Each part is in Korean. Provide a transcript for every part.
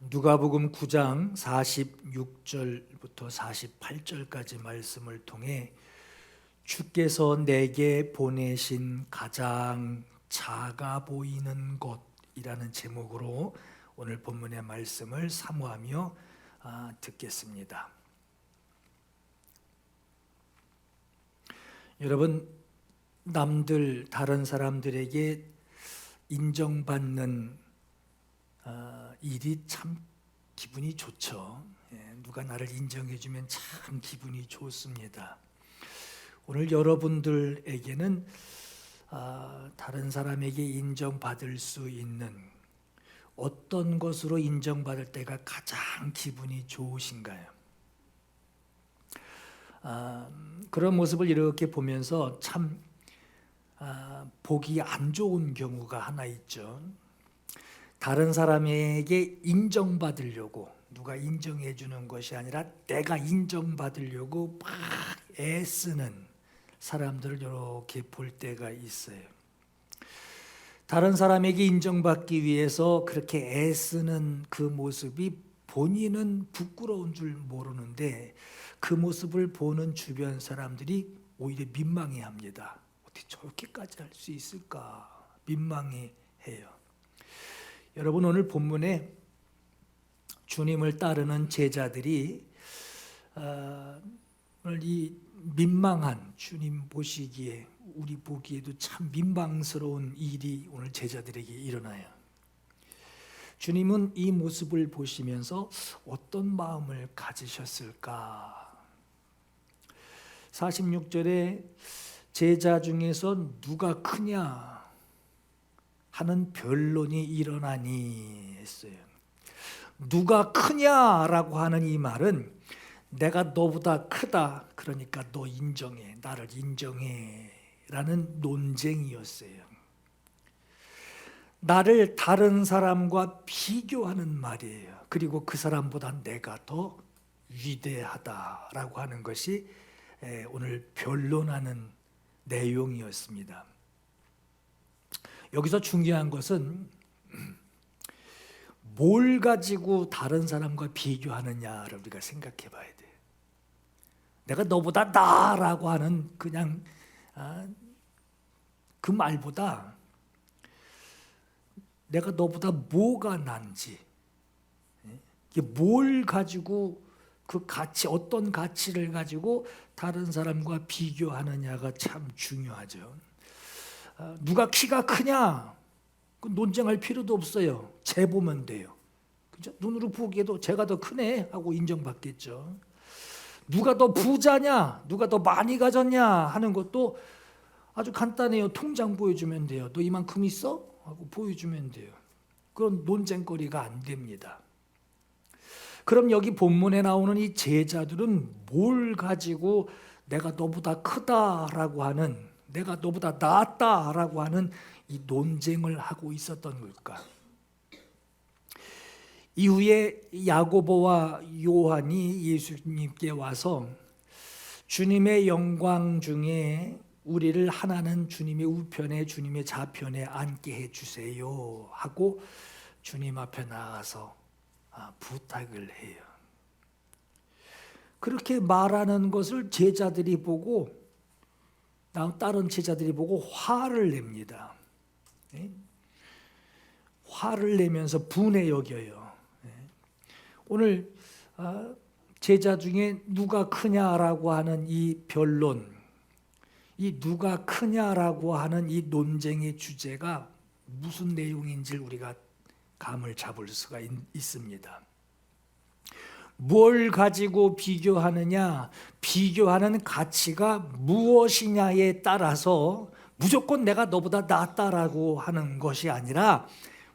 누가복음 9장 46절부터 48절까지 말씀을 통해 주께서 내게 보내신 가장 작아 보이는 것이라는 제목으로 오늘 본문의 말씀을 사모하며 듣겠습니다. 여러분, 다른 사람들에게 인정받는 일이 참 기분이 좋죠. 누가 나를 인정해주면 참 기분이 좋습니다. 오늘 여러분들에게는 다른 사람에게 인정받을 수 있는 어떤 것으로 인정받을 때가 가장 기분이 좋으신가요? 그런 모습을 이렇게 보면서 참 보기 안 좋은 경우가 하나 있죠. 다른 사람에게 인정받으려고, 누가 인정해 주는 것이 아니라 내가 인정받으려고 막 애쓰는 사람들을 이렇게 볼 때가 있어요. 다른 사람에게 인정받기 위해서 그렇게 애쓰는 그 모습이 본인은 부끄러운 줄 모르는데 그 모습을 보는 주변 사람들이 오히려 민망해합니다. 어떻게 저렇게까지 할 수 있을까? 민망해해요. 여러분, 오늘 본문에 주님을 따르는 제자들이 오늘 이 민망한, 주님 보시기에 우리 보기에도 참 민망스러운 일이 오늘 제자들에게 일어나요. 주님은 이 모습을 보시면서 어떤 마음을 가지셨을까? 46절에 제자 중에서 누가 크냐 하는 변론이 일어나니 했어요. 누가 크냐라고 하는 이 말은 내가 너보다 크다, 그러니까 너 인정해, 나를 인정해 라는 논쟁이었어요. 나를 다른 사람과 비교하는 말이에요. 그리고 그 사람보다 내가 더 위대하다라고 하는 것이 오늘 변론하는 내용이었습니다. 여기서 중요한 것은 뭘 가지고 다른 사람과 비교하느냐를 우리가 생각해 봐야 돼요. 내가 너보다 나라고 하는 그냥 그 말보다 내가 너보다 뭐가 난지, 뭘 가지고 그 가치, 어떤 가치를 가지고 다른 사람과 비교하느냐가 참 중요하죠. 누가 키가 크냐? 논쟁할 필요도 없어요. 재보면 돼요. 그죠? 눈으로 보기에도 제가 더 크네 하고 인정받겠죠. 누가 더 부자냐? 누가 더 많이 가졌냐? 하는 것도 아주 간단해요. 통장 보여주면 돼요. 너 이만큼 있어? 하고 보여주면 돼요. 그런 논쟁거리가 안 됩니다. 그럼 여기 본문에 나오는 이 제자들은 뭘 가지고 내가 너보다 크다라고 하는, 내가 너보다 낫다라고 하는 이 논쟁을 하고 있었던 걸까? 이후에 야고보와 요한이 예수님께 와서 주님의 영광 중에 우리를 하나는 주님의 우편에 주님의 좌편에 앉게 해주세요 하고 주님 앞에 나가서 부탁을 해요. 그렇게 말하는 것을 제자들이 보고, 다른 제자들이 보고 화를 냅니다. 화를 내면서 분해 여겨요. 오늘 제자 중에 누가 크냐라고 하는 이 변론, 이 누가 크냐라고 하는 이 논쟁의 주제가 무슨 내용인지 우리가 감을 잡을 수가 있습니다. 뭘 가지고 비교하느냐, 비교하는 가치가 무엇이냐에 따라서 무조건 내가 너보다 낫다라고 하는 것이 아니라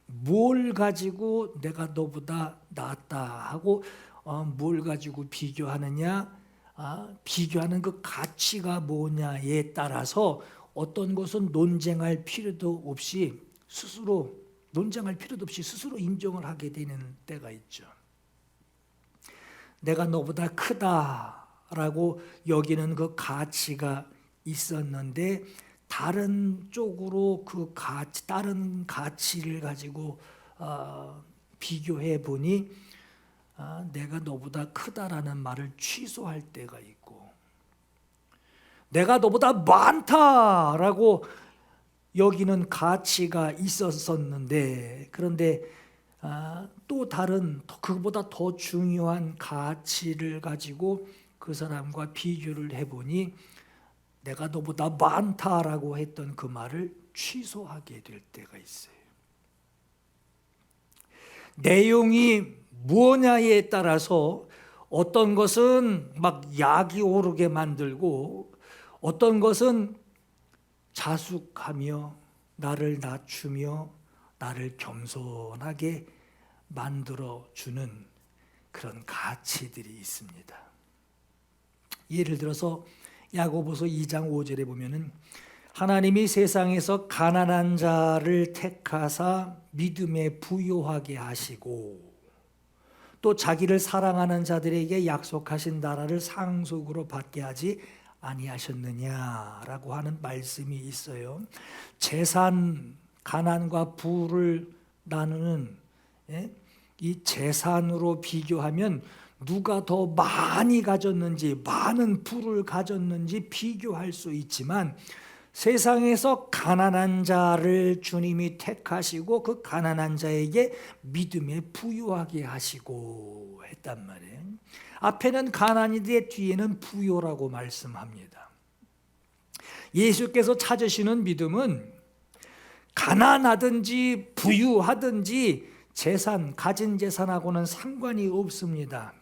뭘 가지고 내가 너보다 낫다 하고 뭘 가지고 비교하느냐, 비교하는 그 가치가 뭐냐에 따라서 어떤 것은 논쟁할 필요도 없이 스스로 인정을 하게 되는 때가 있죠. 내가 너보다 크다라고 여기는 그 가치가 있었는데 다른 쪽으로 다른 가치를 가지고 비교해 보니 내가 너보다 크다라는 말을 취소할 때가 있고, 내가 너보다 많다라고 여기는 가치가 있었었는데, 그런데 또 다른 그보다 더 중요한 가치를 가지고 그 사람과 비교를 해보니 내가 너보다 많다라고 했던 그 말을 취소하게 될 때가 있어요. 내용이 무엇냐에 따라서 어떤 것은 막 약이 오르게 만들고, 어떤 것은 자숙하며 나를 낮추며 나를 겸손하게 만들어주는 그런 가치들이 있습니다. 예를 들어서 야고보서 2장 5절에 보면은 하나님이 세상에서 가난한 자를 택하사 믿음에 부요하게 하시고 또 자기를 사랑하는 자들에게 약속하신 나라를 상속으로 받게 하지 아니하셨느냐라고 하는 말씀이 있어요. 재산, 가난과 부를 나누는 이 재산으로 비교하면 누가 더 많이 가졌는지, 많은 부를 가졌는지 비교할 수 있지만, 세상에서 가난한 자를 주님이 택하시고 그 가난한 자에게 믿음에 부요하게 하시고 했단 말이에요. 앞에는 가난인데 뒤에는 부요라고 말씀합니다. 예수께서 찾으시는 믿음은 가난하든지 부유하든지 재산, 가진 재산하고는 상관이 없습니다.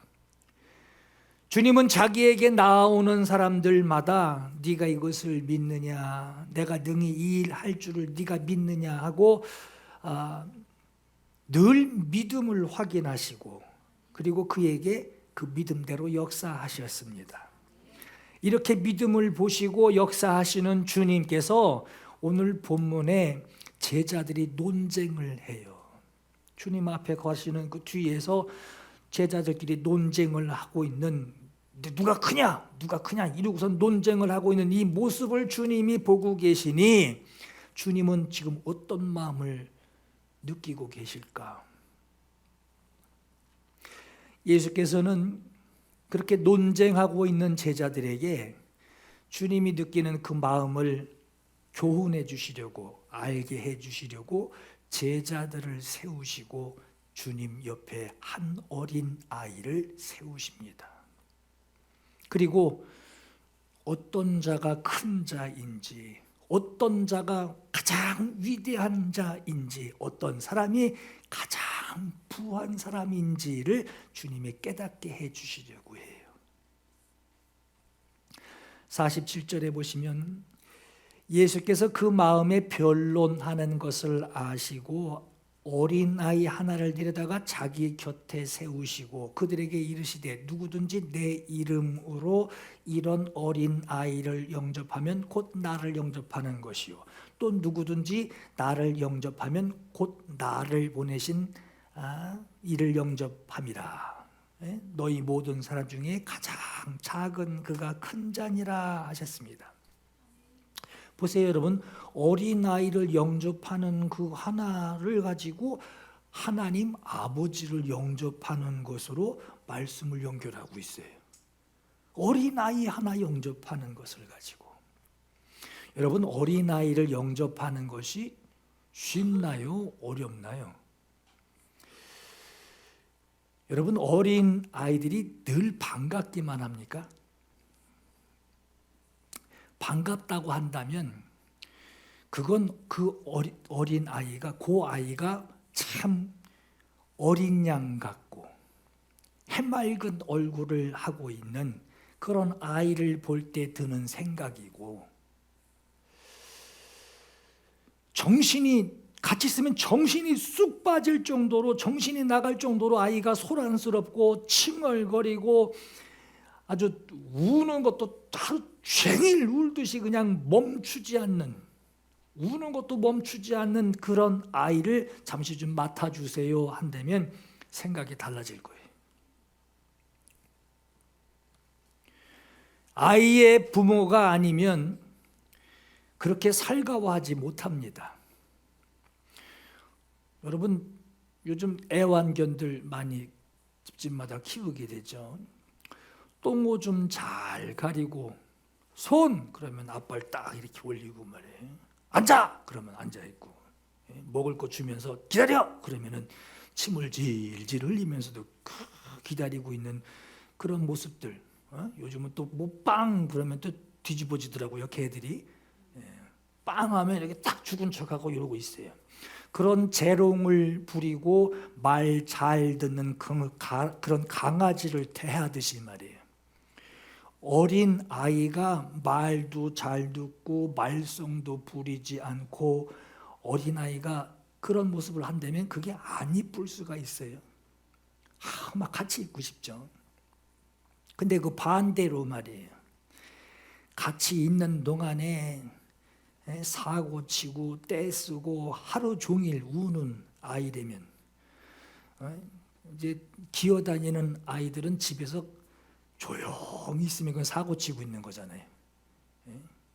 주님은 자기에게 나오는 사람들마다 네가 이것을 믿느냐, 내가 능히 이 일 할 줄을 네가 믿느냐 하고 늘 믿음을 확인하시고, 그리고 그에게 그 믿음대로 역사하셨습니다. 이렇게 믿음을 보시고 역사하시는 주님께서 오늘 본문에 제자들이 논쟁을 해요. 주님 앞에 가시는 그 뒤에서 제자들끼리 논쟁을 하고 있는, 누가 크냐 이러고서 논쟁을 하고 있는 이 모습을 주님이 보고 계시니 주님은 지금 어떤 마음을 느끼고 계실까? 예수께서는 그렇게 논쟁하고 있는 제자들에게 주님이 느끼는 그 마음을 교훈해 주시려고, 알게 해 주시려고 제자들을 세우시고 주님 옆에 한 어린 아이를 세우십니다. 그리고 어떤 자가 큰 자인지, 어떤 자가 가장 위대한 자인지, 어떤 사람이 가장 부한 사람인지를 주님이 깨닫게 해 주시려고 해요. 47절에 보시면 예수께서 그 마음에 변론하는 것을 아시고 어린아이 하나를 데려다가 자기 곁에 세우시고 그들에게 이르시되 누구든지 내 이름으로 이런 어린아이를 영접하면 곧 나를 영접하는 것이요 또 누구든지 나를 영접하면 곧 나를 보내신 이를 영접함이라. 너희 모든 사람 중에 가장 작은 그가 큰 자니라 하셨습니다. 보세요 여러분, 어린아이를 영접하는 그 하나를 가지고 하나님 아버지를 영접하는 것으로 말씀을 연결하고 있어요. 어린아이 하나 영접하는 것을 가지고. 여러분, 어린아이를 영접하는 것이 쉽나요? 어렵나요? 여러분, 어린아이들이 늘 반갑기만 합니까? 반갑다고 한다면 그건 그 어린 아이가, 그 아이가 참 어린 양 같고 해맑은 얼굴을 하고 있는 그런 아이를 볼 때 드는 생각이고, 정신이 같이 있으면 정신이 쑥 빠질 정도로, 정신이 나갈 정도로 아이가 소란스럽고 칭얼거리고 아주 우는 것도 하루 종일 울듯이 그냥 멈추지 않는, 우는 것도 멈추지 않는 그런 아이를 잠시 좀 맡아주세요 한다면 생각이 달라질 거예요. 아이의 부모가 아니면 그렇게 살가워하지 못합니다. 여러분, 요즘 애완견들 많이 집집마다 키우게 되죠. 똥오줌 잘 가리고 손 그러면 앞발 딱 이렇게 올리고 말이에요. 앉아 그러면 앉아 있고, 먹을 거 주면서 기다려 그러면은 침을 질질 흘리면서도 기다리고 있는 그런 모습들. 요즘은 또 뭐 빵 그러면 또 뒤집어지더라고요. 개들이 빵 하면 이렇게 딱 죽은 척하고 이러고 있어요. 그런 재롱을 부리고 말 잘 듣는 그런 강아지를 대하듯이 말이에요. 어린 아이가 말도 잘 듣고 말썽도 부리지 않고 어린 아이가 그런 모습을 한다면 그게 안 이쁠 수가 있어요. 막 같이 있고 싶죠. 근데 그 반대로 말이에요. 같이 있는 동안에 사고 치고 떼쓰고 하루 종일 우는 아이라면, 이제 기어다니는 아이들은 집에서 조용히 있으면 그건 사고 치고 있는 거잖아요.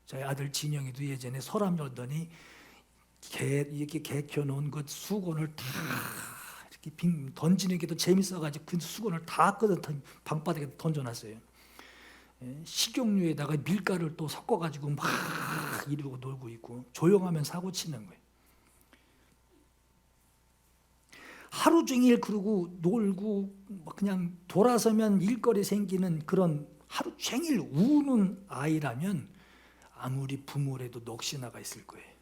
저희 아들 진영이도 예전에 서랍 열더니 이렇게 개켜놓은 그 수건을 다 이렇게 던지는 게 더 재밌어가지고 그 수건을 다 끄덕 방바닥에 던져놨어요. 식용유에다가 밀가루를 또 섞어가지고 막 이러고 놀고 있고, 조용하면 사고 치는 거예요. 하루 종일 그러고 놀고 그냥 돌아서면 일거리 생기는 그런 하루 종일 우는 아이라면 아무리 부모라도 넋이 있을 거예요.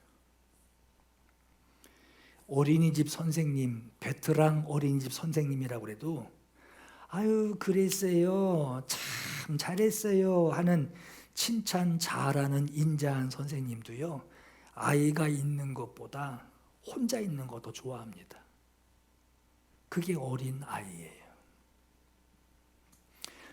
어린이집 선생님, 베테랑 어린이집 선생님이라고 해도 아유 그랬어요, 참 잘했어요 하는 칭찬 잘하는 인자한 선생님도요, 아이가 있는 것보다 혼자 있는 거 더 좋아합니다. 그게 어린 아이예요.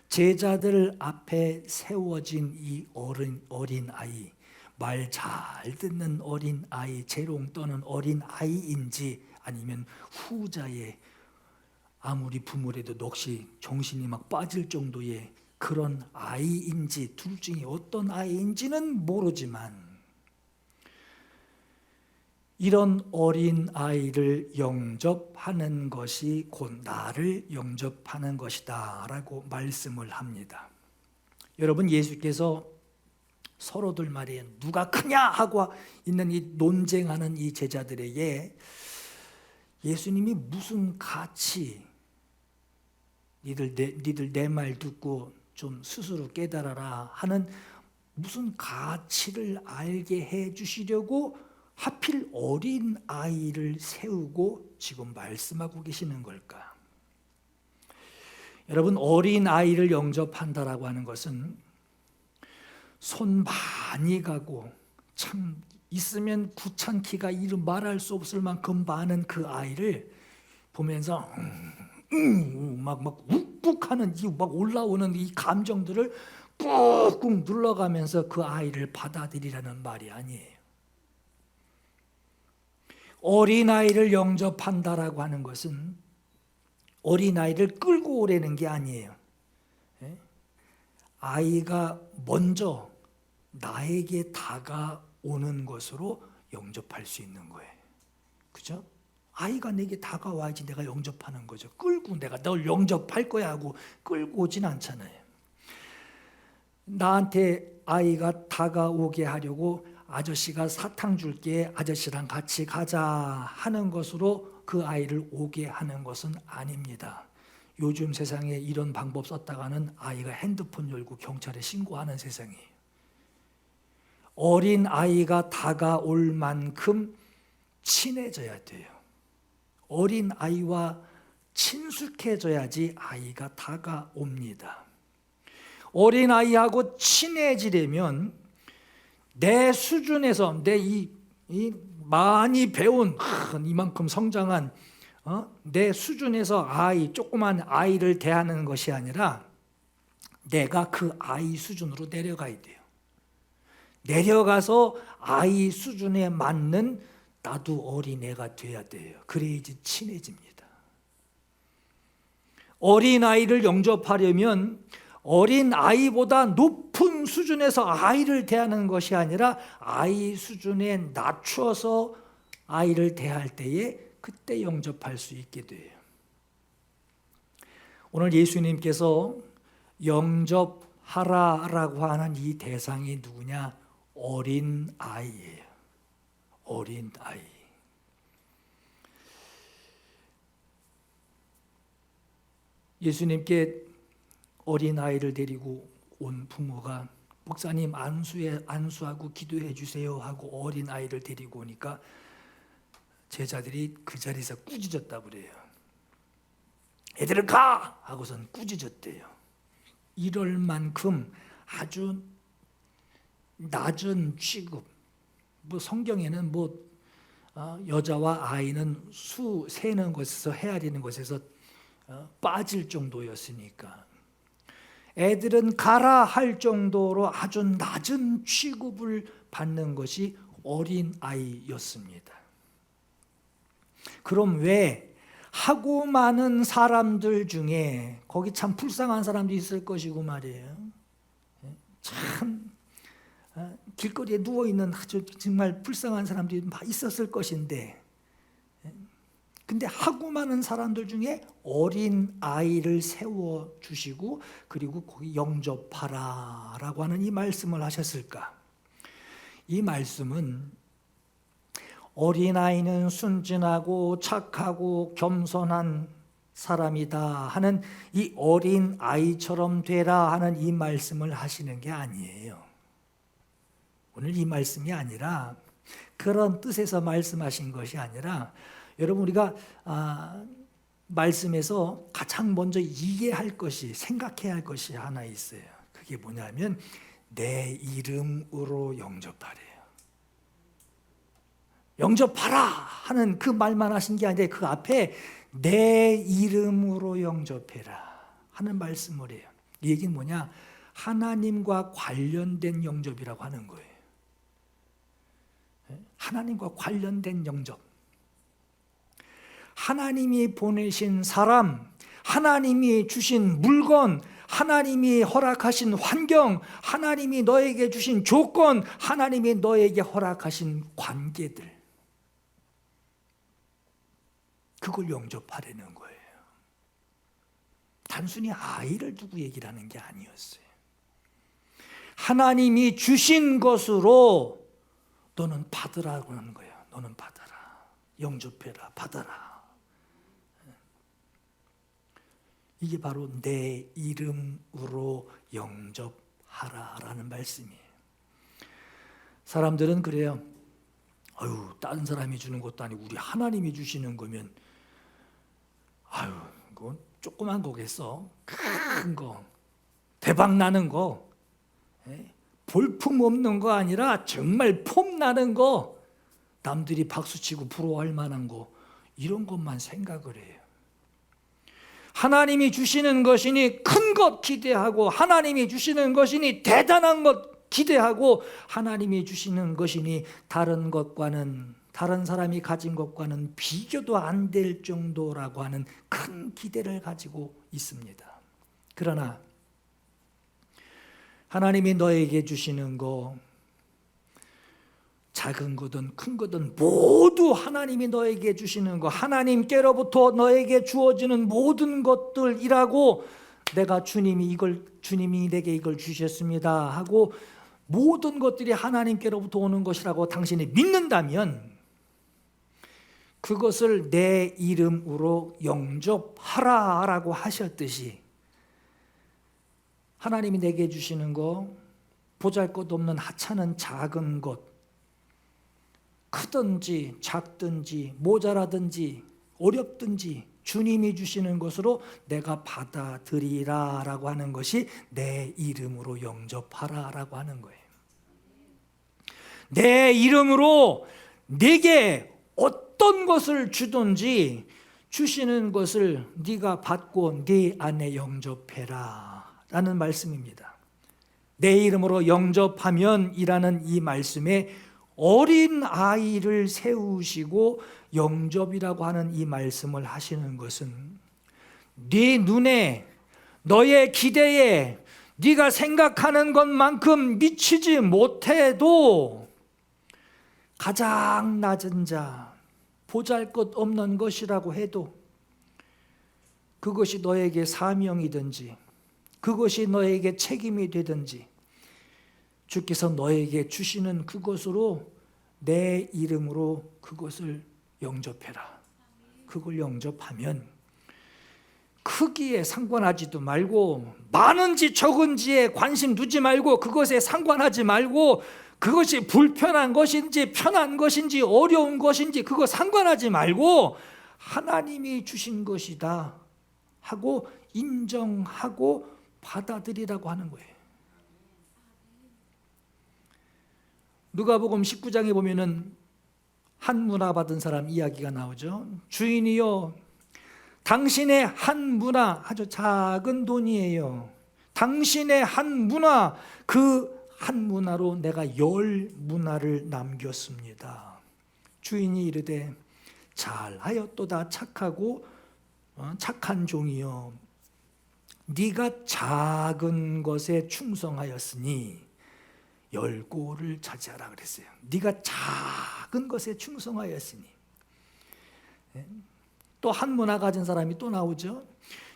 제자들 앞에 세워진 이 어린 아이, 말 잘 듣는 어린 아이, 재롱 떠는 어린 아이인지 아니면 후자의 아무리 부모라도 넋이 정신이 막 빠질 정도의 그런 아이인지, 둘 중에 어떤 아이인지는 모르지만 이런 어린 아이를 영접하는 것이 곧 나를 영접하는 것이다 라고 말씀을 합니다. 여러분, 예수께서 서로들 말이에요, 누가 크냐 하고 있는 이 논쟁하는 이 제자들에게 예수님이 무슨 가치, 니들 내 말 듣고 좀 스스로 깨달아라 하는 무슨 가치를 알게 해 주시려고 하필 어린 아이를 세우고 지금 말씀하고 계시는 걸까? 여러분, 어린 아이를 영접한다라고 하는 것은 손 많이 가고 참 있으면 구찬키가 이루 말할 수 없을 만큼 많은 그 아이를 보면서 막 욱욱하는 이 막 올라오는 이 감정들을 꾹꾹 눌러가면서 그 아이를 받아들이라는 말이 아니에요. 어린아이를 영접한다라고 하는 것은 어린아이를 끌고 오라는 게 아니에요. 아이가 먼저 나에게 다가오는 것으로 영접할 수 있는 거예요. 그죠? 아이가 내게 다가와야지 내가 영접하는 거죠. 끌고 내가 널 영접할 거야 하고 끌고 오진 않잖아요. 나한테 아이가 다가오게 하려고 아저씨가 사탕 줄게, 아저씨랑 같이 가자 하는 것으로 그 아이를 오게 하는 것은 아닙니다. 요즘 세상에 이런 방법 썼다가는 아이가 핸드폰 열고 경찰에 신고하는 세상이에요. 어린 아이가 다가올 만큼 친해져야 돼요. 어린 아이와 친숙해져야지 아이가 다가옵니다. 어린 아이하고 친해지려면 내 수준에서 내 이 많이 배운 이만큼 성장한 내 수준에서 조그만 아이를 대하는 것이 아니라 내가 그 아이 수준으로 내려가야 돼요. 내려가서 아이 수준에 맞는 나도 어린애가 돼야 돼요. 그래야지 친해집니다. 어린아이를 영접하려면 어린아이보다 높은 수준에서 아이를 대하는 것이 아니라 아이 수준에 낮춰서 아이를 대할 때에 그때 영접할 수 있게 돼요. 오늘 예수님께서 영접하라라고 하는 이 대상이 누구냐? 어린 아이예요. 어린 아이. 예수님께 어린 아이를 데리고 온 부모가 목사님 안수하고 기도해 주세요 하고 어린 아이를 데리고 오니까 제자들이 그 자리에서 꾸짖었다 그래요. 애들은 가! 하고선 꾸짖었대요. 이럴 만큼 아주 낮은 취급. 성경에는 여자와 아이는 수 세는 것에서 헤아리는 것에서 빠질 정도였으니까 애들은 가라 할 정도로 아주 낮은 취급을 받는 것이 어린 아이였습니다. 그럼 왜 하고 많은 사람들 중에 거기 참 불쌍한 사람도 있을 것이고 말이에요. 참 길거리에 누워있는 아주 정말 불쌍한 사람들이 있었을 것인데 근데 하고 많은 사람들 중에 어린 아이를 세워주시고 그리고 거기 영접하라 라고 하는 이 말씀을 하셨을까? 이 말씀은 어린아이는 순진하고 착하고 겸손한 사람이다 하는 이 어린아이처럼 되라 하는 이 말씀을 하시는 게 아니에요. 오늘 이 말씀이 아니라 그런 뜻에서 말씀하신 것이 아니라 여러분 우리가 말씀에서 가장 먼저 이해할 것이 생각해야 할 것이 하나 있어요. 그게 뭐냐면 내 이름으로 영접하래요. 영접하라 하는 그 말만 하신 게 아니라 그 앞에 내 이름으로 영접해라 하는 말씀을 해요. 이 얘기는 뭐냐? 하나님과 관련된 영접이라고 하는 거예요. 하나님과 관련된 영접. 하나님이 보내신 사람, 하나님이 주신 물건, 하나님이 허락하신 환경, 하나님이 너에게 주신 조건, 하나님이 너에게 허락하신 관계들, 그걸 영접하려는 거예요. 단순히 아이를 두고 얘기를 하는 게 아니었어요. 하나님이 주신 것으로 너는 받으라고 하는 거예요. 너는 받아라. 영접해라. 받아라. 이게 바로 내 이름으로 영접하라라는 말씀이에요. 사람들은 그래요. 다른 사람이 주는 것도 아니고 우리 하나님이 주시는 거면 그건 조그만 거겠어. 큰 거, 대박 나는 거, 볼품 없는 거 아니라 정말 폼 나는 거, 남들이 박수치고 부러워할 만한 거, 이런 것만 생각을 해요. 하나님이 주시는 것이니 큰 것 기대하고 하나님이 주시는 것이니 대단한 것 기대하고 하나님이 주시는 것이니 다른 것과는 다른 사람이 가진 것과는 비교도 안 될 정도라고 하는 큰 기대를 가지고 있습니다. 그러나 하나님이 너에게 주시는 거 작은 거든 큰 거든 모두 하나님이 너에게 주시는 거, 하나님께로부터 너에게 주어지는 모든 것들이라고 내가 주님이 내게 이걸 주셨습니다 하고 모든 것들이 하나님께로부터 오는 것이라고 당신이 믿는다면 그것을 내 이름으로 영접하라라고 하셨듯이 하나님이 내게 주시는 거 보잘것없는 하찮은 작은 것 크든지 작든지 모자라든지 어렵든지 주님이 주시는 것으로 내가 받아들이라라고 하는 것이 내 이름으로 영접하라라고 하는 거예요. 내 이름으로 내게 어떤 것을 주든지 주시는 것을 네가 받고 네 안에 영접해라 라는 말씀입니다. 내 이름으로 영접하면 이라는 이 말씀에 어린 아이를 세우시고 영접이라고 하는 이 말씀을 하시는 것은 네 눈에 너의 기대에 네가 생각하는 것만큼 미치지 못해도 가장 낮은 자, 보잘것없는 것이라고 해도 그것이 너에게 사명이든지 그것이 너에게 책임이 되든지 주께서 너에게 주시는 그것으로 내 이름으로 그것을 영접해라. 그걸 영접하면 크기에 상관하지도 말고 많은지 적은지에 관심 두지 말고 그것에 상관하지 말고 그것이 불편한 것인지 편한 것인지 어려운 것인지 그거 상관하지 말고 하나님이 주신 것이다 하고 인정하고 받아들이라고 하는 거예요. 누가복음 19장에 보면은 한 문화 받은 사람 이야기가 나오죠. 주인이요, 당신의 한 문화, 아주 작은 돈이에요. 당신의 한 문화, 그 한 문화로 내가 10문화를 남겼습니다. 주인이 이르되 잘하였도다 착하고 착한 종이요, 네가 작은 것에 충성하였으니 10고를 차지하라 그랬어요. 네가 작은 것에 충성하였으니. 또 한 문화 가진 사람이 또 나오죠.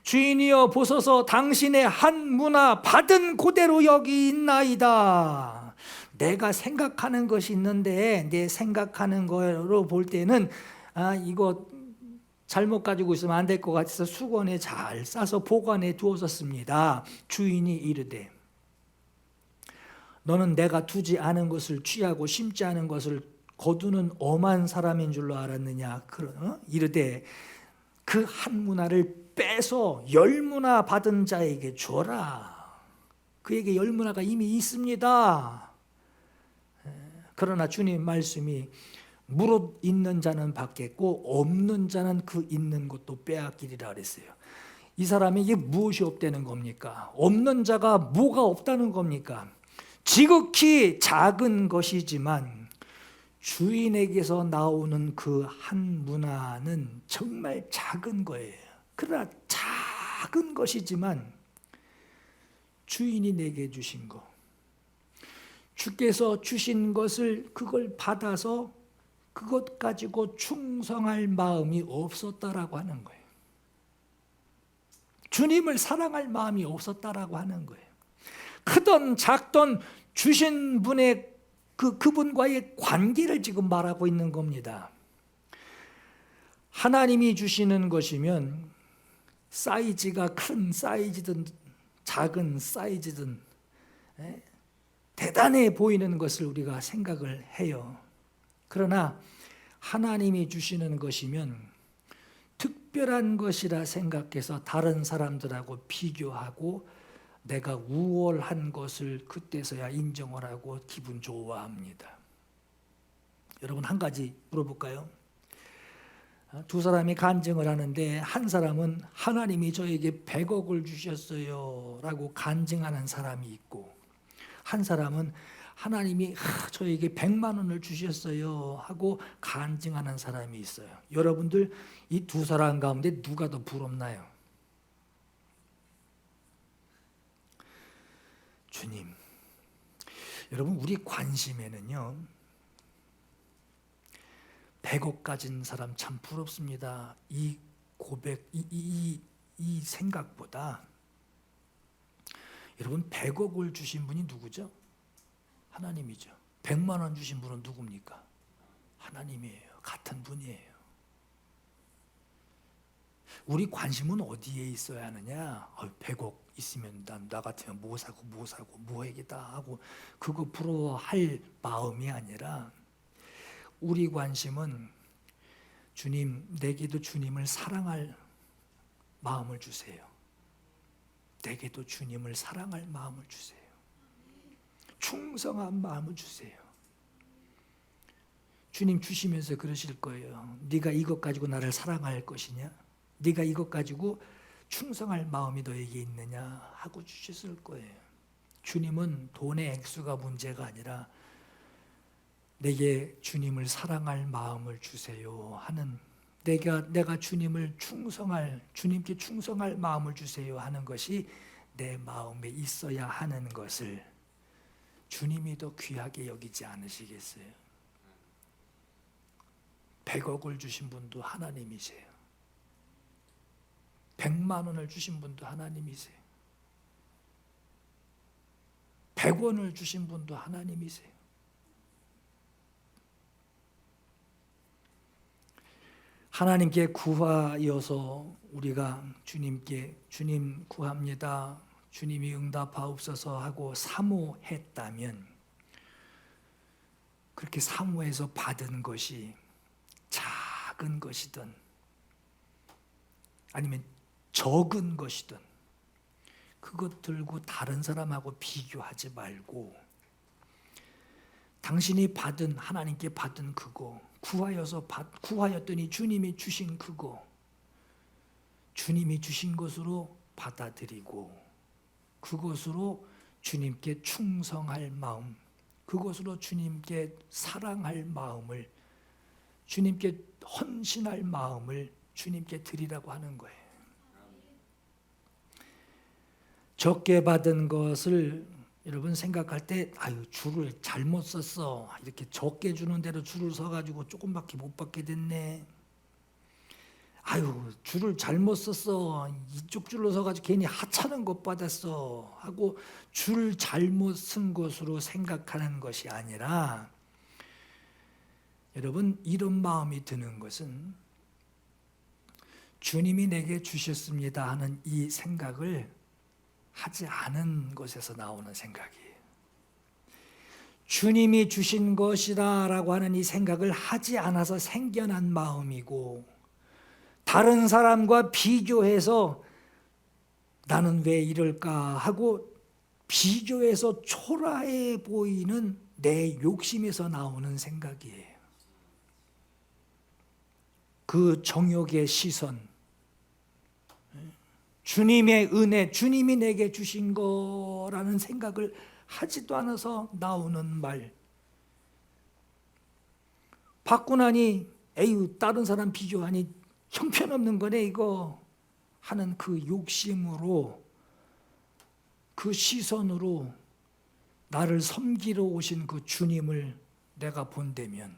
주인이여 보소서 당신의 한 문화 받은 그대로 여기 있나이다. 내가 생각하는 것이 있는데 내 생각하는 거로 볼 때는 이거 잘못 가지고 있으면 안 될 것 같아서 수건에 잘 싸서 보관해 두었습니다. 주인이 이르되 너는 내가 두지 않은 것을 취하고 심지 않은 것을 거두는 엄한 사람인 줄로 알았느냐. 이르되 그 한 문화를 빼서 10문화 받은 자에게 줘라. 그에게 10문화가 이미 있습니다. 그러나 주님 말씀이 무릇 있는 자는 받겠고 없는 자는 그 있는 것도 빼앗기리라 그랬어요. 이 사람에게 무엇이 없다는 겁니까? 없는 자가 뭐가 없다는 겁니까? 지극히 작은 것이지만 주인에게서 나오는 그 한 문화는 정말 작은 거예요. 그러나 작은 것이지만 주인이 내게 주신 것, 주께서 주신 것을 그걸 받아서 그것 가지고 충성할 마음이 없었다라고 하는 거예요. 주님을 사랑할 마음이 없었다라고 하는 거예요. 크던 작던 주신 분의 그분과의 관계를 지금 말하고 있는 겁니다. 하나님이 주시는 것이면 사이즈가 큰 사이즈든 작은 사이즈든 대단해 보이는 것을 우리가 생각을 해요. 그러나 하나님이 주시는 것이면 특별한 것이라 생각해서 다른 사람들하고 비교하고 내가 우월한 것을 그때서야 인정을 하고 기분 좋아합니다. 여러분 한 가지 물어볼까요? 두 사람이 간증을 하는데 한 사람은 하나님이 저에게 100억을 주셨어요 라고 간증하는 사람이 있고, 한 사람은 하나님이 저에게 100만 원을 주셨어요 하고 간증하는 사람이 있어요. 여러분들 이 두 사람 가운데 누가 더 부럽나요? 주님, 여러분 우리 관심에는요 100억 가진 사람 참 부럽습니다. 이 고백, 이 생각보다 여러분 100억을 주신 분이 누구죠? 하나님이죠. 100만 원 주신 분은 누굽니까? 하나님이에요. 같은 분이에요. 우리 관심은 어디에 있어야 하느냐? 100억 있으면 나 같으면 뭐 사고 뭐 해야겠다 하고 그거 부러워할 마음이 아니라 우리 관심은 주님, 내게도 주님을 사랑할 마음을 주세요. 내게도 주님을 사랑할 마음을 주세요. 충성한 마음을 주세요. 주님 주시면서 그러실 거예요. 네가 이것 가지고 나를 사랑할 것이냐? 네가 이것 가지고 충성할 마음이 너에게 있느냐 하고 주셨을 거예요. 주님은 돈의 액수가 문제가 아니라 내게 주님을 사랑할 마음을 주세요 하는, 내가 주님을 주님께 충성할 마음을 주세요 하는 것이 내 마음에 있어야 하는 것을 주님이 더 귀하게 여기지 않으시겠어요? 100억을 주신 분도 하나님이세요. 100만 원을 주신 분도 하나님이세요. 100원을 주신 분도 하나님이세요. 하나님께 구하여서 우리가 주님께 주님 구합니다, 주님이 응답하옵소서 하고 사모했다면, 그렇게 사모해서 받은 것이 작은 것이든 아니면 적은 것이든 그것 들고 다른 사람하고 비교하지 말고, 당신이 받은, 하나님께 받은 그거, 구하였더니 주님이 주신 그거, 주님이 주신 것으로 받아들이고 그것으로 주님께 충성할 마음, 그것으로 주님께 사랑할 마음을, 주님께 헌신할 마음을 주님께 드리라고 하는 거예요. 적게 받은 것을 여러분 생각할 때, 아유 줄을 잘못 썼어, 이렇게 적게 주는 대로 줄을 서가지고 조금밖에 못 받게 됐네, 아유 줄을 잘못 썼어, 이쪽 줄로 서가지고 괜히 하찮은 것 받았어 하고 줄 잘못 쓴 것으로 생각하는 것이 아니라, 여러분 이런 마음이 드는 것은 주님이 내게 주셨습니다 하는 이 생각을 하지 않은 것에서 나오는 생각이에요. 주님이 주신 것이다라고 하는 이 생각을 하지 않아서 생겨난 마음이고, 다른 사람과 비교해서 나는 왜 이럴까 하고 비교해서 초라해 보이는 내 욕심에서 나오는 생각이에요. 그 정욕의 시선, 주님의 은혜, 주님이 내게 주신 거라는 생각을 하지도 않아서 나오는 말. 받고 나니 에휴 다른 사람 비교하니 형편없는 거네 이거 하는 그 욕심으로, 그 시선으로 나를 섬기러 오신 그 주님을 내가 본다면,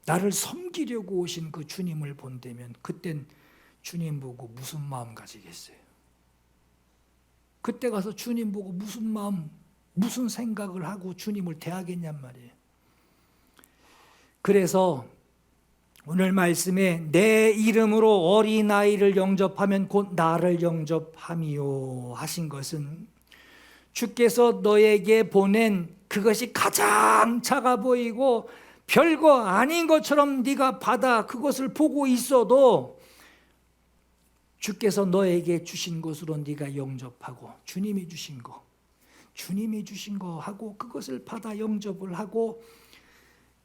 나를 섬기려고 오신 그 주님을 본다면, 그땐 주님 보고 무슨 마음 가지겠어요? 그때 가서 주님 보고 무슨 마음, 무슨 생각을 하고 주님을 대하겠냔 말이에요. 그래서 오늘 말씀에 내 이름으로 어린아이를 영접하면 곧 나를 영접함이요 하신 것은, 주께서 너에게 보낸 그것이 가장 작아 보이고 별거 아닌 것처럼 네가 받아 그것을 보고 있어도 주께서 너에게 주신 것으로 네가 영접하고, 주님이 주신 거 하고 그것을 받아 영접을 하고,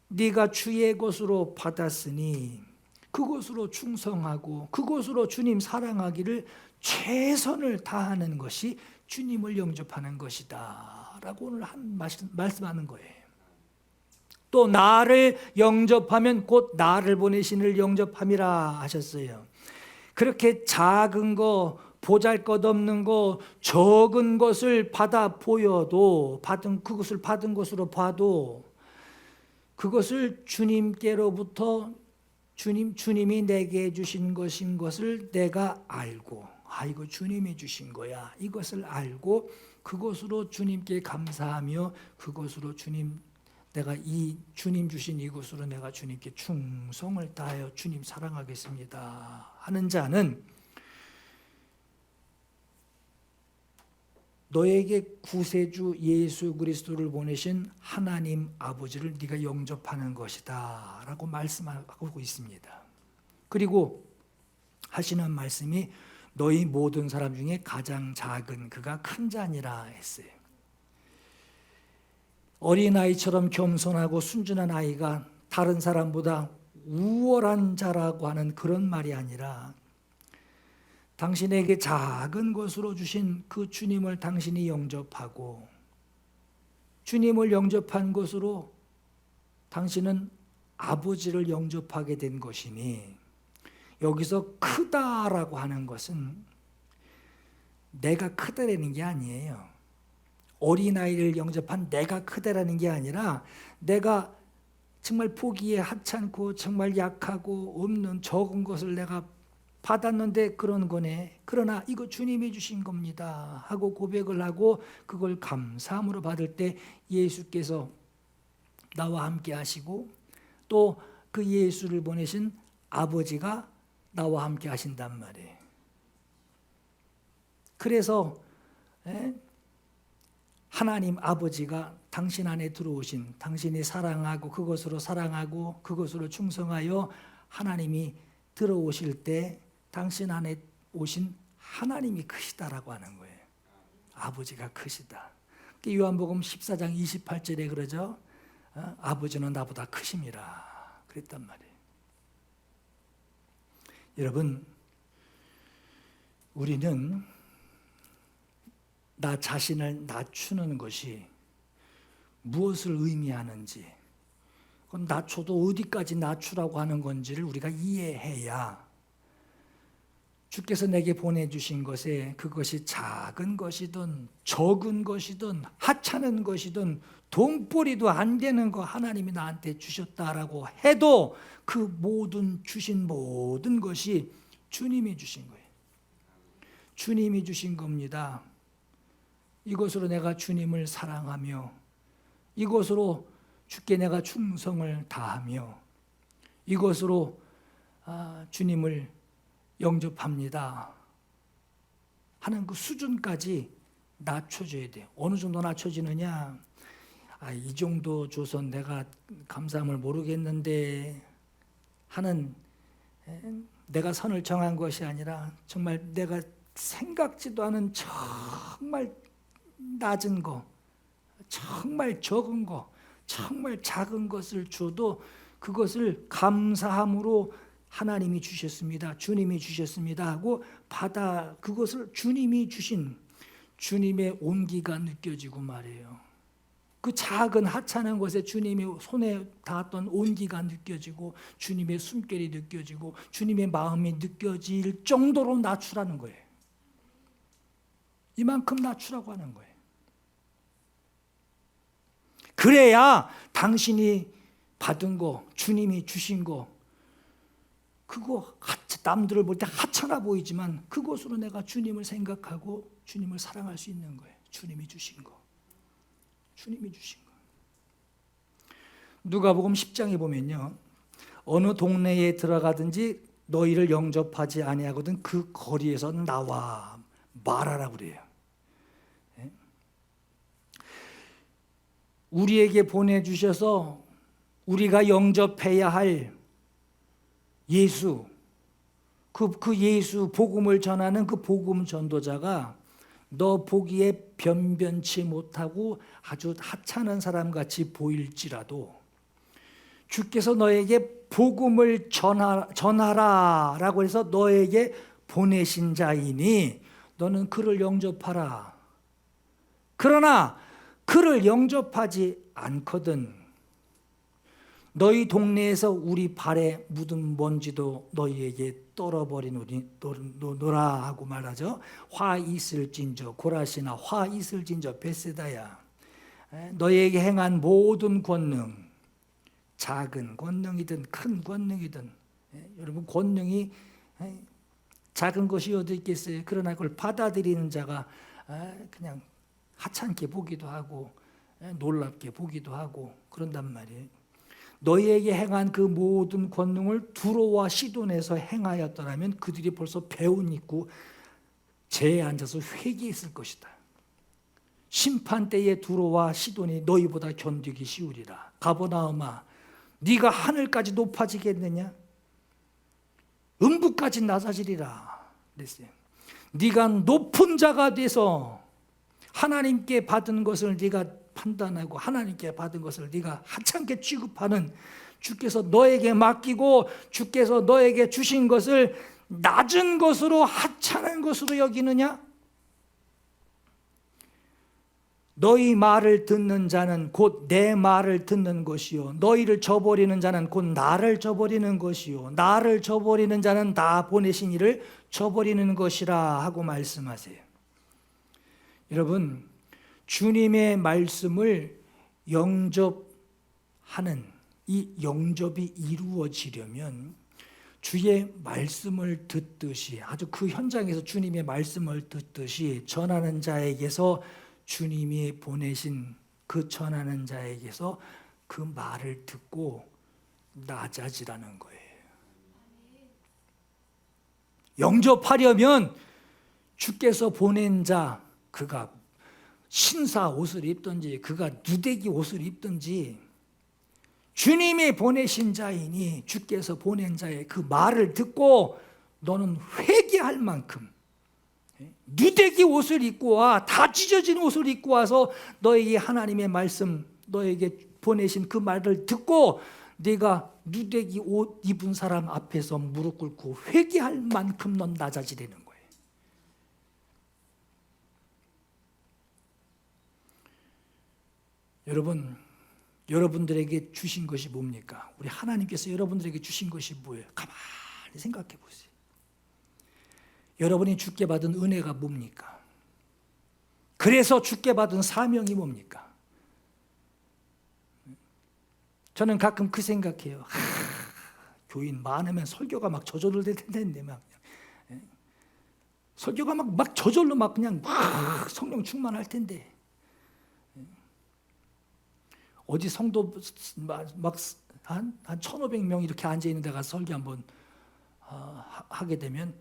네가 주의 것으로 받았으니 그것으로 충성하고 그것으로 주님 사랑하기를 최선을 다하는 것이 주님을 영접하는 것이다 라고 오늘 말씀하는 거예요. 또 나를 영접하면 곧 나를 보내신 이를 영접함이라 하셨어요. 그렇게 작은 거, 보잘것없는 거, 적은 것을 받아 보여도, 그것을 받은 것으로 봐도 그것을 주님께로부터 주님이 내게 주신 것인 것을 내가 알고, 이거 주님이 주신 거야, 이것을 알고 그것으로 주님께 감사하며 그것으로 내가 이 주님 주신 이것으로 내가 주님께 충성을 다하여 주님 사랑하겠습니다 하는 자는, 너에게 구세주 예수 그리스도를 보내신 하나님 아버지를 네가 영접하는 것이다 라고 말씀하고 있습니다. 그리고 하시는 말씀이 너희 모든 사람 중에 가장 작은 그가 큰 자니라 했어요. 어린아이처럼 겸손하고 순전한 아이가 다른 사람보다 우월한 자라고 하는 그런 말이 아니라, 당신에게 작은 것으로 주신 그 주님을 당신이 영접하고, 주님을 영접한 것으로 당신은 아버지를 영접하게 된 것이니, 여기서 크다라고 하는 것은 내가 크다라는 게 아니에요. 어린아이를 영접한 내가 크다라는 게 아니라, 내가 정말 보기에 하찮고 정말 약하고 없는 적은 것을 내가 받았는데 그런 거네. 그러나 이거 주님이 주신 겁니다 하고 고백을 하고 그걸 감사함으로 받을 때 예수께서 나와 함께 하시고 또 그 예수를 보내신 아버지가 나와 함께 하신단 말이에요. 그래서 하나님 아버지가 당신 안에 들어오신, 당신이 사랑하고 그것으로 충성하여 하나님이 들어오실 때 당신 안에 오신 하나님이 크시다라고 하는 거예요. 아버지가 크시다. 요한복음 14장 28절에 그러죠. 아버지는 나보다 크심이라 그랬단 말이에요. 여러분, 우리는 나 자신을 낮추는 것이 무엇을 의미하는지, 그건 낮춰도 어디까지 낮추라고 하는 건지를 우리가 이해해야 주께서 내게 보내주신 것에 그것이 작은 것이든 적은 것이든 하찮은 것이든 돈벌이도 안 되는 거 하나님이 나한테 주셨다라고 해도 그 모든 주신 모든 것이 주님이 주신 거예요. 주님이 주신 겁니다. 이것으로 내가 주님을 사랑하며 이것으로 주께 내가 충성을 다하며 이것으로 주님을 영접합니다 하는 그 수준까지 낮춰줘야 돼요. 어느 정도 낮춰지느냐? 이 정도 줘서 내가 감사함을 모르겠는데 하는, 내가 선을 정한 것이 아니라 정말 내가 생각지도 않은 정말 낮은 거, 정말 적은 거, 정말 작은 것을 줘도 그것을 감사함으로 하나님이 주셨습니다, 주님이 주셨습니다 하고 받아 그것을 주님이 주신 주님의 온기가 느껴지고 말이에요. 그 작은 하찮은 것에 주님이 손에 닿았던 온기가 느껴지고 주님의 숨결이 느껴지고 주님의 마음이 느껴질 정도로 낮추라는 거예요. 이만큼 낮추라고 하는 거예요. 그래야 당신이 받은 거, 주님이 주신 거, 그거 남들을 볼 때 하찮아 보이지만 그것으로 내가 주님을 생각하고 주님을 사랑할 수 있는 거예요. 주님이 주신 거. 주님이 주신 거. 누가복음 10장에 보면요, 어느 동네에 들어가든지 너희를 영접하지 아니하거든 그 거리에서 나와 말하라고 그래요. 우리에게 보내주셔서 우리가 영접해야 할 예수, 그 예수 복음을 전하는 그 복음 전도자가 너 보기에 변변치 못하고 아주 하찮은 사람같이 보일지라도 주께서 너에게 복음을 전하라 라고 해서 너에게 보내신 자이니 너는 그를 영접하라. 그러나 그를 영접하지 않거든 너희 동네에서 우리 발에 묻은 먼지도 너희에게 떨어버리노라 하고 말하죠. 화 있을진저 고라시나 화 있을진저 베세다야. 너희에게 행한 모든 권능, 작은 권능이든 큰 권능이든, 여러분 권능이 작은 것이 어디 있겠어요. 그러나 그걸 받아들이는 자가 그냥 하찮게 보기도 하고 놀랍게 보기도 하고 그런단 말이에요. 너희에게 행한 그 모든 권능을 두로와 시돈에서 행하였더라면 그들이 벌써 배운 있고 제에 앉아서 회개했을 것이다. 심판때에 두로와 시돈이 너희보다 견디기 쉬우리라. 가버나움아, 네가 하늘까지 높아지겠느냐? 음부까지 낮아지리라 그랬어요. 네가 높은 자가 돼서 하나님께 받은 것을 네가 판단하고 하나님께 받은 것을 네가 하찮게 취급하는 주께서 너에게 맡기고 주께서 너에게 주신 것을 낮은 것으로 하찮은 것으로 여기느냐? 너희 말을 듣는 자는 곧 내 말을 듣는 것이요 너희를 저버리는 자는 곧 나를 저버리는 것이요 나를 저버리는 자는 나 보내신 이를 저버리는 것이라 하고 말씀하세요. 여러분, 주님의 말씀을 영접하는 이 영접이 이루어지려면 주의 말씀을 듣듯이, 아주 그 현장에서 주님의 말씀을 듣듯이 전하는 자에게서 주님이 보내신 그 전하는 자에게서 그 말을 듣고 낮아지라는 거예요. 영접하려면 주께서 보낸 자, 그가 신사 옷을 입든지 그가 누대기 옷을 입든지 주님이 보내신 자이니 주께서 보낸 자의 그 말을 듣고 너는 회개할 만큼 누대기 옷을 입고 와, 다 찢어진 옷을 입고 와서 너에게 하나님의 말씀, 너에게 보내신 그 말을 듣고 네가 누대기 옷 입은 사람 앞에서 무릎 꿇고 회개할 만큼 넌 낮아지려는 거예요. 여러분, 여러분들에게 주신 것이 뭡니까? 우리 하나님께서 여러분들에게 주신 것이 뭐예요? 가만히 생각해 보세요. 여러분이 주께 받은 은혜가 뭡니까? 그래서 주께 받은 사명이 뭡니까? 저는 가끔 그 생각해요. 교인 많으면 설교가 막 저절로 될 텐데 막 설교가 막 저절로 막 그냥 막 성령 충만할 텐데 어디 성도 막한 1,500명 이렇게 앉아 있는 데 가서 설교 한번 하게 되면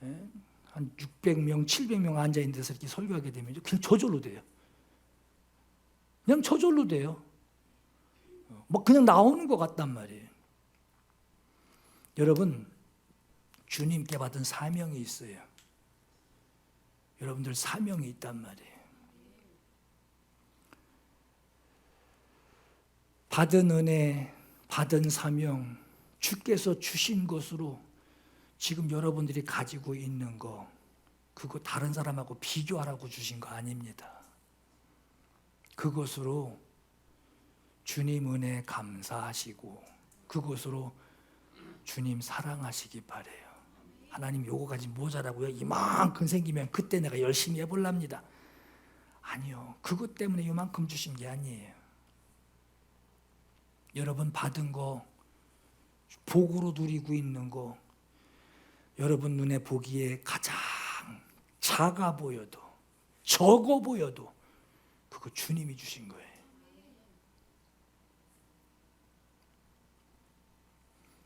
한 600명, 700명 앉아 있는 데서 이렇게 설교하게 되면 그냥 저절로 돼요. 그냥 저절로 돼요. 뭐 그냥 나오는 것 같단 말이에요. 여러분, 주님께 받은 사명이 있어요. 여러분들 사명이 있단 말이에요. 받은 은혜, 받은 사명, 주께서 주신 것으로 지금 여러분들이 가지고 있는 거, 그거 다른 사람하고 비교하라고 주신 거 아닙니다. 그것으로 주님 은혜 감사하시고 그것으로 주님 사랑하시기 바래요. 하나님 요거 가지고 모자라고요? 이만큼 생기면 그때 내가 열심히 해볼랍니다. 아니요. 그것 때문에 이만큼 주신 게 아니에요. 여러분 받은 거, 복으로 누리고 있는 거, 여러분 눈에 보기에 가장 작아 보여도, 적어 보여도 그거 주님이 주신 거예요.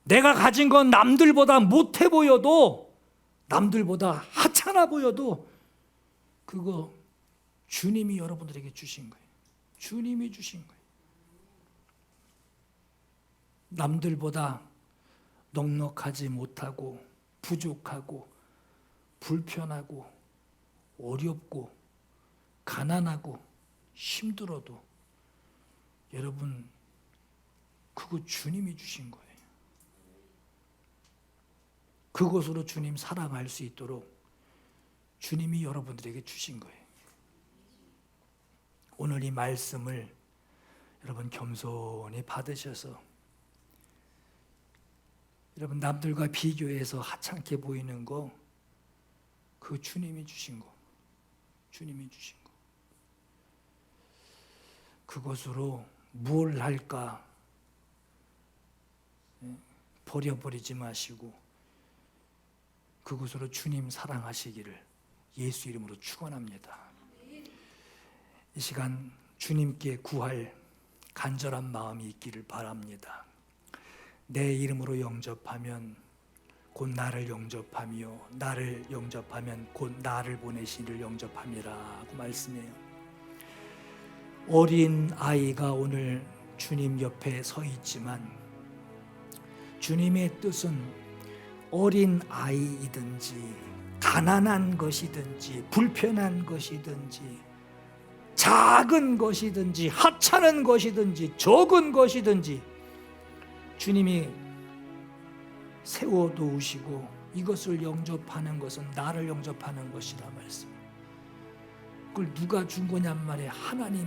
내가 가진 건 남들보다 못해 보여도, 남들보다 하찮아 보여도 그거 주님이 여러분들에게 주신 거예요. 주님이 주신 거예요. 남들보다 넉넉하지 못하고 부족하고 불편하고 어렵고 가난하고 힘들어도 여러분 그거 주님이 주신 거예요. 그것으로 주님 사랑할 수 있도록 주님이 여러분들에게 주신 거예요. 오늘 이 말씀을 여러분 겸손히 받으셔서 여러분 남들과 비교해서 하찮게 보이는 거 그 주님이 주신 거, 주님이 주신 거. 그것으로 뭘 할까 버려버리지 마시고 그것으로 주님 사랑하시기를 예수 이름으로 축원합니다. 이 시간 주님께 구할 간절한 마음이 있기를 바랍니다. 내 이름으로 영접하면 곧 나를 영접하며 나를 영접하면 곧 나를 보내신 이를 영접함이라고 말씀해요. 어린 아이가 오늘 주님 옆에 서 있지만 주님의 뜻은 어린 아이이든지 가난한 것이든지 불편한 것이든지 작은 것이든지 하찮은 것이든지 적은 것이든지 주님이 세워놓으시고 이것을 영접하는 것은 나를 영접하는 것이라 말씀. 그걸 누가 준 거냔 말이에요. 하나님.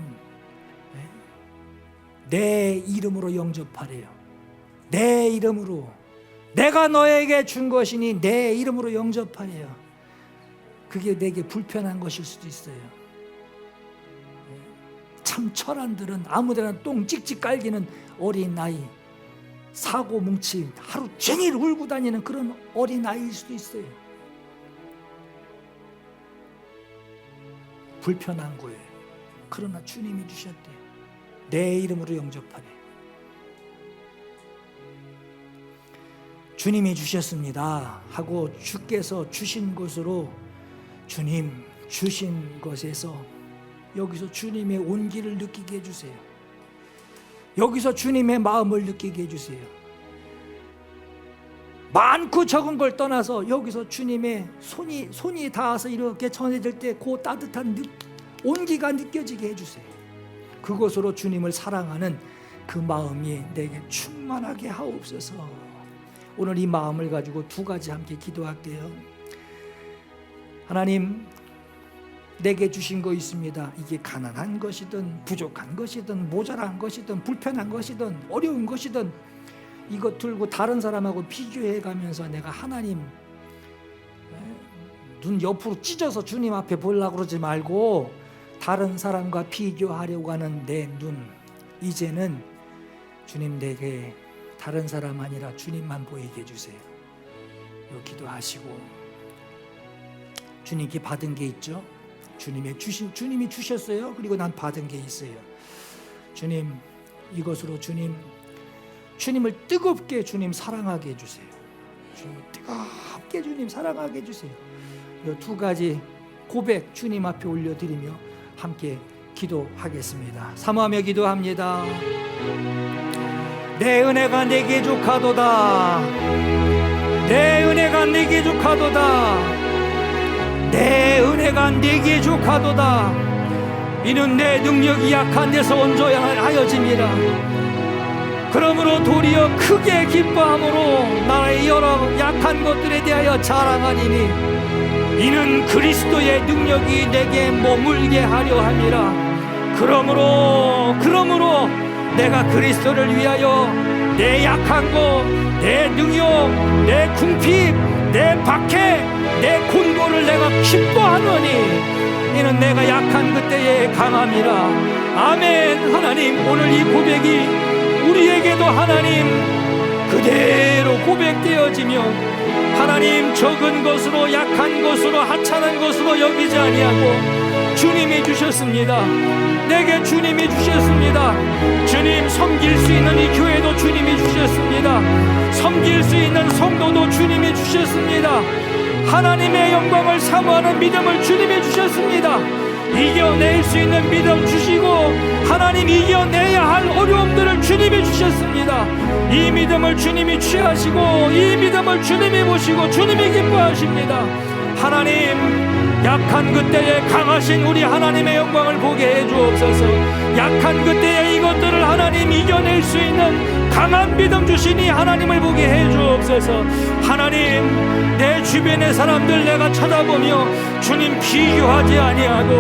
내 이름으로 영접하래요. 내 이름으로. 내가 너에게 준 것이니 내 이름으로 영접하래요. 그게 내게 불편한 것일 수도 있어요. 참 철한들은 아무데나 똥 찍찍 깔기는 어린 아이, 사고 뭉치 하루 종일 울고 다니는 그런 어린아이일 수도 있어요. 불편한 거예요. 그러나 주님이 주셨대요. 내 이름으로 영접하래. 주님이 주셨습니다 하고 주께서 주신 것으로, 주님 주신 것에서 여기서 주님의 온기를 느끼게 해주세요. 여기서 주님의 마음을 느끼게 해주세요. 많고 적은 걸 떠나서 여기서 주님의 손이 닿아서 이렇게 전해질 때 그 따뜻한 온기가 느껴지게 해주세요. 그것으로 주님을 사랑하는 그 마음이 내게 충만하게 하옵소서. 오늘 이 마음을 가지고 두 가지 함께 기도할게요. 하나님, 내게 주신 거 있습니다. 이게 가난한 것이든 부족한 것이든 모자란 것이든 불편한 것이든 어려운 것이든 이것 들고 다른 사람하고 비교해 가면서 내가 하나님 눈 옆으로 찢어서 주님 앞에 보려고 그러지 말고 다른 사람과 비교하려고 하는 내 눈, 이제는 주님 내게 다른 사람 아니라 주님만 보이게 해주세요. 요 기도하시고, 주님께 받은 게 있죠. 주님이 주셨어요. 그리고 난 받은 게 있어요. 주님, 이것으로 주님을 뜨겁게 주님 사랑하게 해주세요. 주님을 뜨겁게 주님 사랑하게 해주세요. 이 두 가지 고백 주님 앞에 올려드리며 함께 기도하겠습니다. 사모하며 기도합니다. 내 은혜가 내게 족하도다. 내 은혜가 내게 족하도다. 내 은혜가 내게 족하도다. 이는 내 능력이 약한 데서 온전하여짐이라. 그러므로 도리어 크게 기뻐함으로 나의 여러 약한 것들에 대하여 자랑하니니 이는 그리스도의 능력이 내게 머물게 하려 함이라. 그러므로 내가 그리스도를 위하여 내 약한 것, 내 능력, 내 궁핍, 내 박해, 내 곤고를 내가 기뻐하노니 이는 내가 약한 그때에 강함이라. 아멘. 하나님, 오늘 이 고백이 우리에게도 하나님 그대로 고백되어지며 하나님 적은 것으로 약한 것으로 하찮은 것으로 여기지 아니하고 주님이 주셨습니다. 내게 주님이 주셨습니다. 주님, 섬길 수 있는 이 교회도 주님이 주셨습니다. 섬길 수 있는 성도도 주님이 주셨습니다. 하나님의 영광을 사모하는 믿음을 주님이 주셨습니다. 이겨낼 수 있는 믿음 주시고 하나님 이겨내야 할 어려움들을 주님이 주셨습니다. 이 믿음을 주님이 취하시고 이 믿음을 주님이 보시고 주님이 기뻐하십니다. 하나님, 약한 그때에 강하신 우리 하나님의 영광을 보게 해 주옵소서. 약한 그때에 이것들을 하나님 이겨낼 수 있는 강한 믿음 주시니 하나님을 보게 해 주옵소서. 하나님, 내 주변의 사람들 내가 쳐다보며 주님 비교하지 아니하고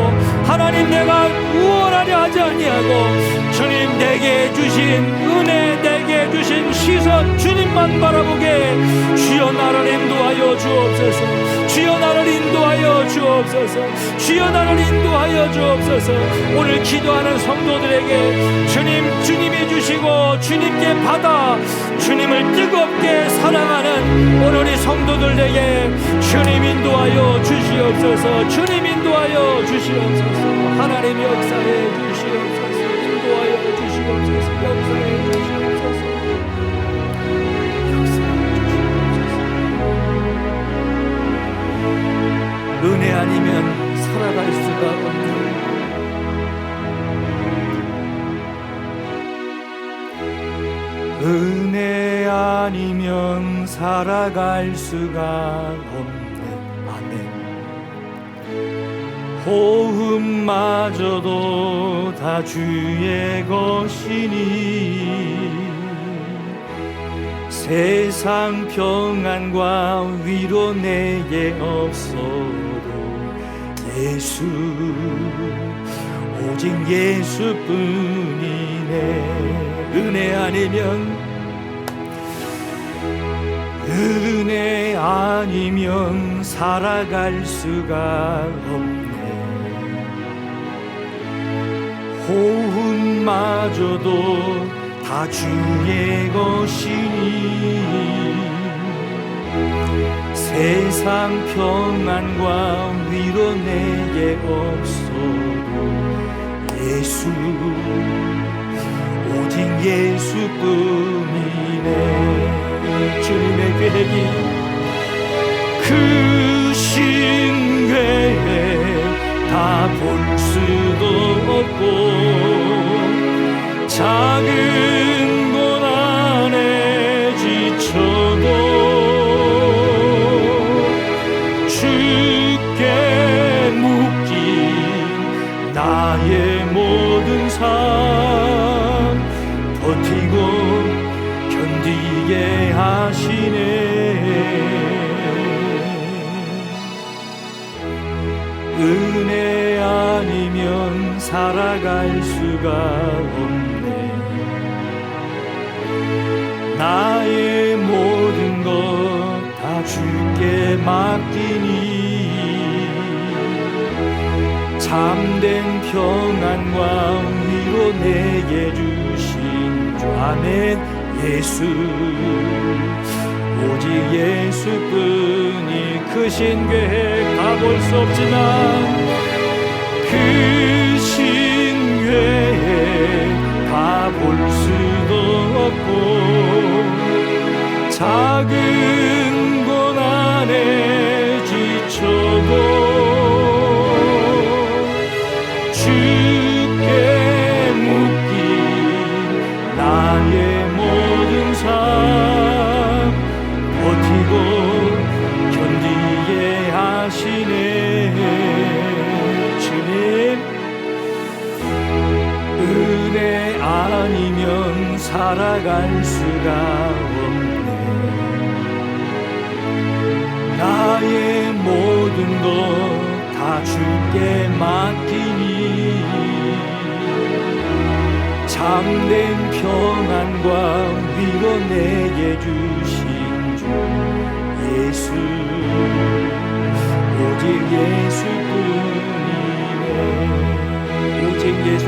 하나님 내가 우월하려 하지 아니하고 주님 내게 주신 은혜, 내게 주신 시선 주님만 바라보게 주여 나를 인도하여 주옵소서. 주여 나를 인도하여 주옵소서. 주여 나를 인도하여 주옵소서. 오늘 기도하는 성도들에게 주님이 주시고 주님께 받아 주님을 뜨겁게 사랑하는 오늘 이 성도들에게 주님 인도하여 주시옵소서. 주님 인도하여 주시옵소서. 하나님 역사해 주시옵소서. 인도하여 주시옵소서. 역사해 주시옵소서. 은혜 아니면 살아갈 수가 없는 은혜 아니면 살아갈 수가 없는 아멘. 호흡마저도 다 주의 것이니 세상 평안과 위로 내게 없어도 예수, 오직 예수뿐이네. 은혜 아니면 살아갈 수가 없네. 호흡마저도 다 다 주의 것이니 세상 평안과 위로 내게 없어도 예수 오직 예수뿐이네. 주님의 계획이 크신 계획 다 볼 수도 없고 작은 고난에 지쳐도 주께 묶인 나의 모든 삶 버티고 견디게 하시네. 은혜 아니면 살아갈 수가 없네. 나의 모든 것 다 주께 맡기니 참된 평안과 위로 내게 주신 주 아멘. 예수 오직 예수뿐이 크신 계획 다 볼 수 없지만 크신 계획 다 볼 수도 없고 작은 고난에 지쳐도 주께 묶인 나의 모든 삶 버티고 견디게 하시네. 주님 은혜 아니면 살아갈 수가 없네. 나의 모든 것 다 주께 맡기니 참된 평안과 위로 내게 주신 주 예수 오직 예수뿐이네. 오직 예수